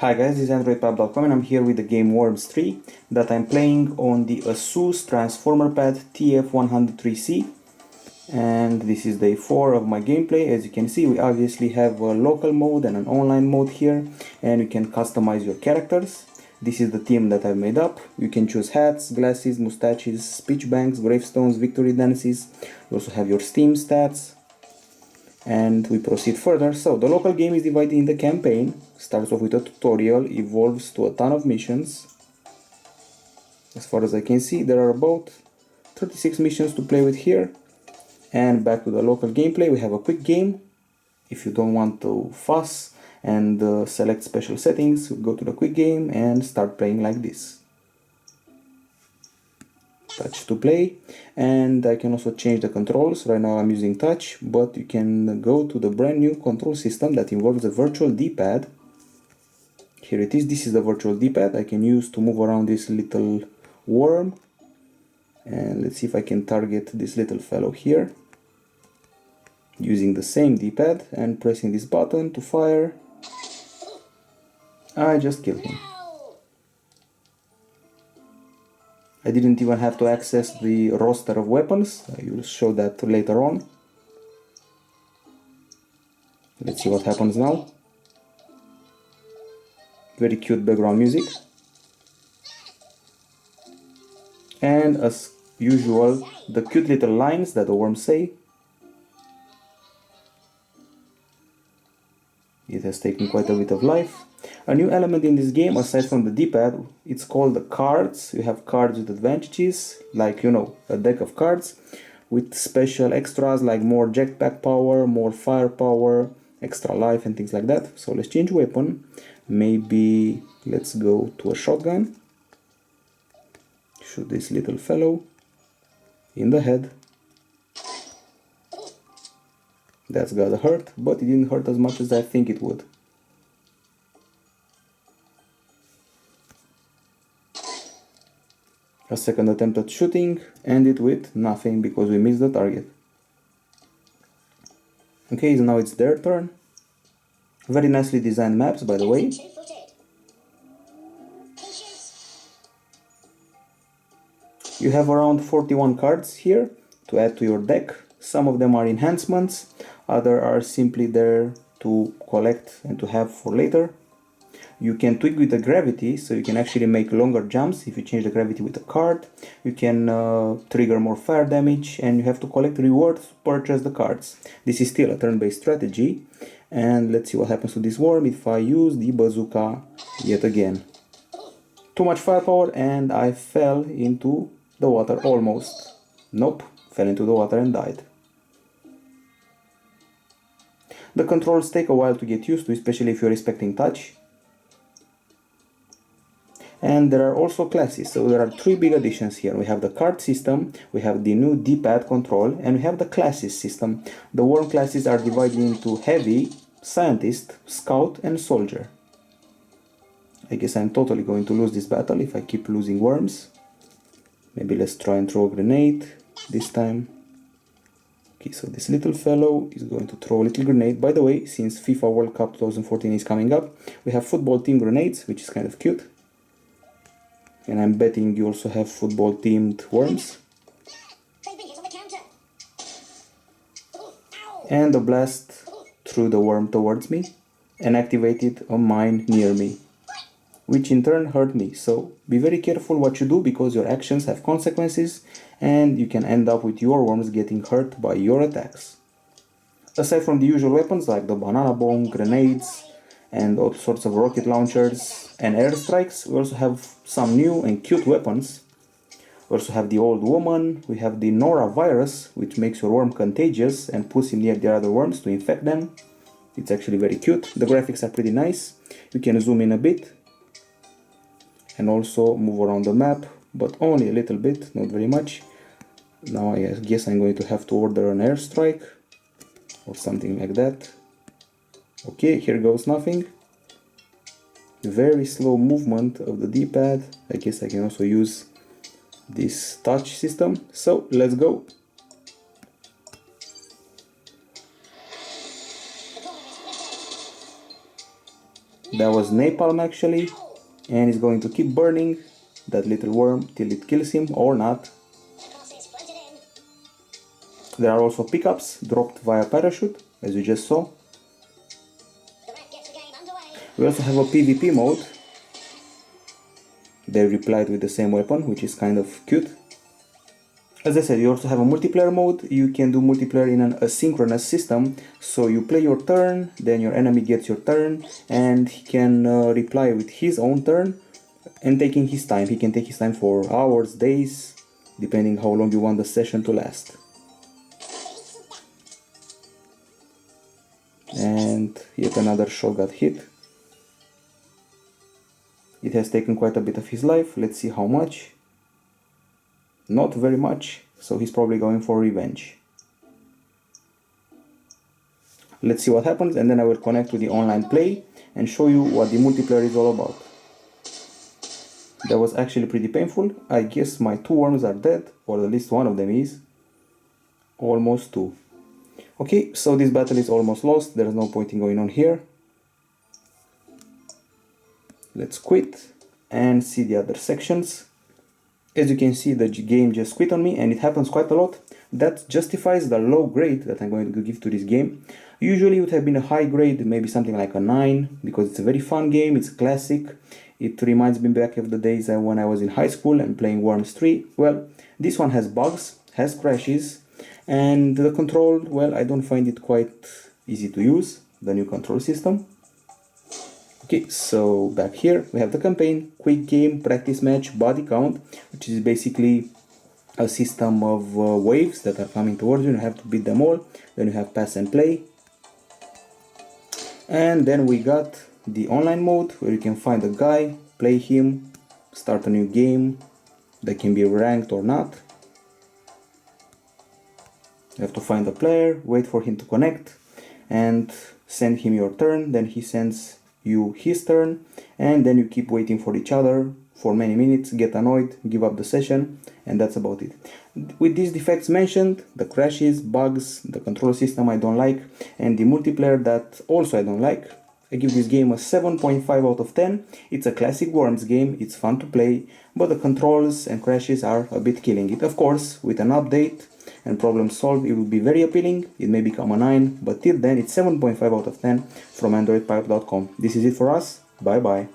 Hi guys, this is Androidpipe.com and I'm here with the game Worms 3 that I'm playing on the ASUS Transformer Pad TF103C, and this is day 4 of my gameplay. As you can see, we obviously have a local mode and an online mode here, and you can customize your characters. This is the team that I've made up. You can choose hats, glasses, mustaches, speech banks, gravestones, victory dances. You also have your Steam stats. And we proceed further. So the local game is divided in the campaign. Starts off with a tutorial, evolves to a ton of missions. As far as I can see, there are about 36 missions to play with here. And back to the local gameplay, we have a quick game. If you don't want to fuss and select special settings, go to the quick game and start playing like this. Touch to play, and I can also change the controls. Right now I'm using touch, but you can go to the brand new control system that involves a virtual D-pad. Here it is. This is the virtual D-pad I can use to move around this little worm, and let's see if I can target this little fellow here using the same D-pad and pressing this button to fire. I just killed him. I didn't even have to access the roster of weapons. I will show that later on. Let's see what happens now. Very cute background music. And as usual, the cute little lines that the worms say. It has taken quite a bit of life. A new element in this game, aside from the D-pad, it's called the cards. You have cards with advantages, like, you know, a deck of cards with special extras like more jetpack power, more firepower, extra life and things like that. So let's change weapon. Maybe let's go to a shotgun. Shoot this little fellow in the head. That's gotta hurt, but it didn't hurt as much as I think it would. A second attempt at shooting, ended with nothing because we missed the target. Okay, so now it's their turn. Very nicely designed maps, by the way. You have around 41 cards here to add to your deck. Some of them are enhancements, others are simply there to collect and to have for later. You can tweak with the gravity, so you can actually make longer jumps if you change the gravity with a card. You can trigger more fire damage, and you have to collect rewards to purchase the cards. This is still a turn-based strategy, and let's see what happens to this worm if I use the bazooka yet again. Too much firepower, and I fell into the water almost. Nope, fell into the water and died. The controls take a while to get used to, especially if you're expecting touch. And there are also classes, so there are 3 big additions here. We have the card system, we have the new D-pad control, and we have the classes system. The worm classes are divided into heavy, scientist, scout, and soldier. I guess I'm totally going to lose this battle if I keep losing worms. Maybe let's try and throw a grenade this time. Okay, so this little fellow is going to throw a little grenade. By the way, since FIFA World Cup 2014 is coming up, we have football team grenades, which is kind of cute. And I'm betting you also have football themed worms. And a blast threw the worm towards me and activated a mine near me, which in turn hurt me. So be very careful what you do, because your actions have consequences and you can end up with your worms getting hurt by your attacks. Aside from the usual weapons like the banana bomb, grenades, and all sorts of rocket launchers and airstrikes, we also have some new and cute weapons. We also have the old woman, we have the Nora virus, which makes your worm contagious and puts him near the other worms to infect them. It's actually very cute. The graphics are pretty nice. You can zoom in a bit and also move around the map, but only a little bit, not very much. Now I guess I'm going to have to order an airstrike or something like that. Okay, here goes nothing. Very slow movement of the D-pad. I guess I can also use this touch system. So let's go. That was napalm actually, and it's going to keep burning that little worm till it kills him or not. There are also pickups dropped via parachute, as you just saw. We also have a PvP mode. They replied with the same weapon, which is kind of cute. As I said, you also have a multiplayer mode. You can do multiplayer in an asynchronous system. So you play your turn, then your enemy gets your turn, and he can reply with his own turn and taking his time. He can take his time for hours, days, depending how long you want the session to last. And yet another shot got hit. It has taken quite a bit of his life. Let's see how much. Not very much, so he's probably going for revenge. Let's see what happens, and then I will connect to the online play and show you what the multiplayer is all about. That was actually pretty painful. I guess my 2 worms are dead, or at least one of them is. Almost 2. Okay, so this battle is almost lost. There's no point in going on here. Let's quit and see the other sections. As you can see, the game just quit on me, and it happens quite a lot. That justifies the low grade that I'm going to give to this game. Usually it would have been a high grade, maybe something like a 9, because it's a very fun game, it's classic. It reminds me back of the days when I was in high school and playing Worms 3. Well, this one has bugs, has crashes, and the control, well, I don't find it quite easy to use, the new control system. Okay, so back here we have the campaign, quick game, practice match, body count, which is basically a system of waves that are coming towards you and you have to beat them all. Then you have pass and play. And then we got the online mode where you can find a guy, play him, start a new game that can be ranked or not. You have to find a player, wait for him to connect and send him your turn, then he sends you his turn, and then you keep waiting for each other for many minutes, get annoyed, give up the session, and that's about it. With these defects mentioned, the crashes, bugs, the control system I don't like, and the multiplayer that also I don't like, I give this game a 7.5 out of 10. It's a classic Worms game, it's fun to play, but the controls and crashes are a bit killing it. Of course, with an update and problem solved, it will be very appealing. It may become a 9, but till then it's 7.5 out of 10 from Androidpipe.com. This is it for us. Bye bye.